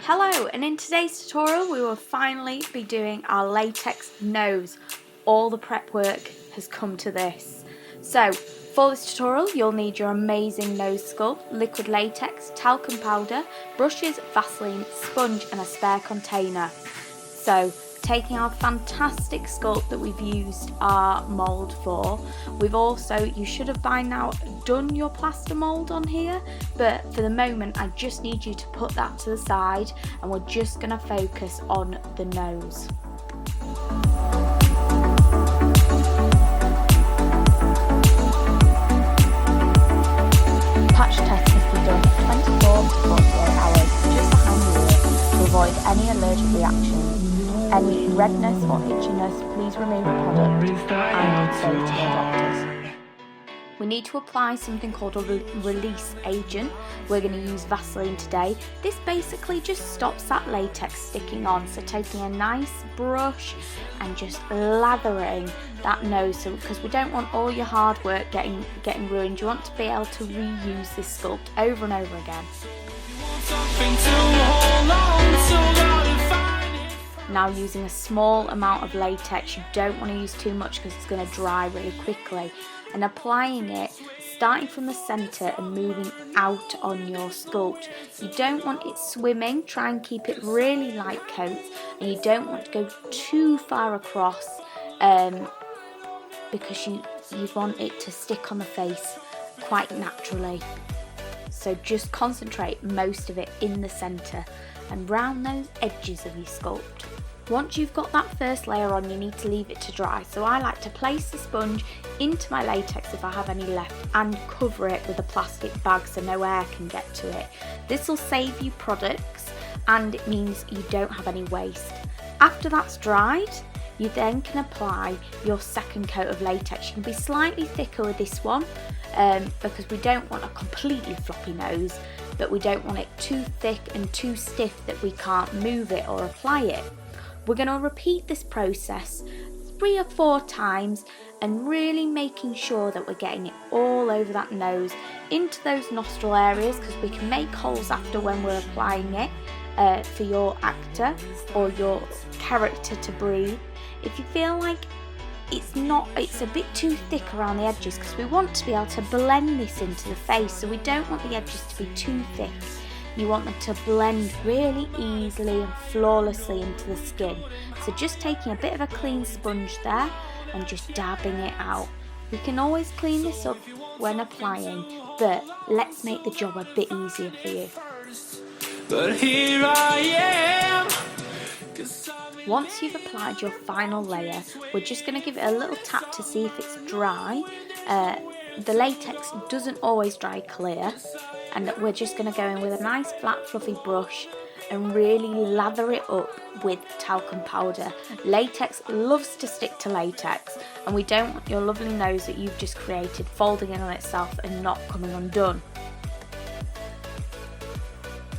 Hello, and in today's tutorial we will finally be doing our latex nose. All the prep work has come to this. So for this tutorial you'll need your amazing nose sculpt, liquid latex, talcum powder, brushes, Vaseline, sponge and a spare container. So taking our fantastic sculpt that we've used our mould for, we've also, you should have by now done your plaster mould on here, but for the moment I just need you to put that to the side and we're just going to focus on the nose. Patch test must be done 24 to 48 hours just behind the ear to avoid any allergic reactions. Any redness or itchiness, please remove the product and say to your doctors. We need to apply something called a release agent. We're going to use Vaseline today. This basically just stops that latex sticking on. So taking a nice brush and just lathering that nose, so because we don't want all your hard work getting ruined. You want to be able to reuse this sculpt over and over again. Now using a small amount of latex, you don't want to use too much because it's going to dry really quickly, and applying it starting from the centre and moving out on your sculpt. You don't want it swimming, try and keep it really light coat, and you don't want to go too far across because you want it to stick on the face quite naturally. So just concentrate most of it in the centre and round those edges of your sculpt. Once you've got that first layer on, you need to leave it to dry. So I like to place the sponge into my latex if I have any left and cover it with a plastic bag so no air can get to it. This will save you products and it means you don't have any waste. After that's dried, you then can apply your second coat of latex. You can be slightly thicker with this one because we don't want a completely floppy nose, but we don't want it too thick and too stiff that we can't move it or apply it. We're going to repeat this process 3 or 4 times and really making sure that we're getting it all over that nose, into those nostril areas, because we can make holes after when we're applying it for your actor or your character to breathe. If you feel like it's a bit too thick around the edges, because we want to be able to blend this into the face, so we don't want the edges to be too thick. You want them to blend really easily and flawlessly into the skin. So just taking a bit of a clean sponge there and just dabbing it out. We can always clean this up when applying, but let's make the job a bit easier for you. But here I am. Once you've applied your final layer, we're just going to give it a little tap to see if it's dry. The latex doesn't always dry clear, and we're just going to go in with a nice flat fluffy brush and really lather it up with talcum powder. Latex loves to stick to latex, and we don't want your lovely nose that you've just created folding in on itself and not coming undone.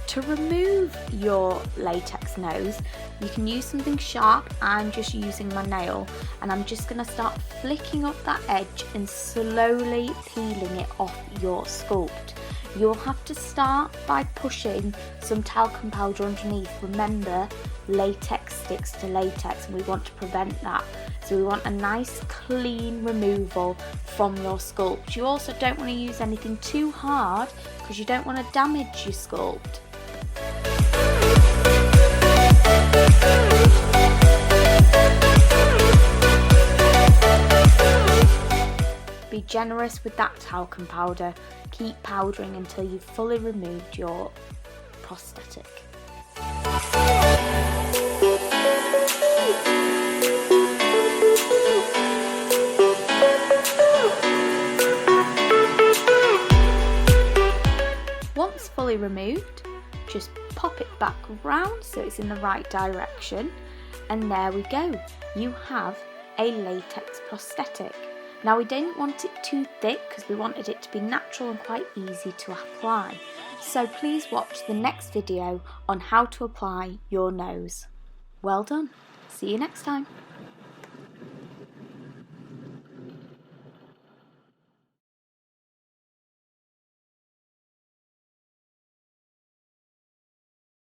To remove your latex nose, you can use something sharp. I'm just using my nail and I'm just going to start flicking up that edge and slowly peeling it off your sculpt. You'll have to start by pushing some talcum powder underneath. Remember, latex sticks to latex and we want to prevent that. So we want a nice clean removal from your sculpt. You also don't want to use anything too hard because you don't want to damage your sculpt. Be generous with that talcum powder. Keep powdering until you've fully removed your prosthetic. Once fully removed, just pop it back round so it's in the right direction, and there we go. You have a latex prosthetic. Now we didn't want it too thick because we wanted it to be natural and quite easy to apply. So please watch the next video on how to apply your nose. Well done. See you next time.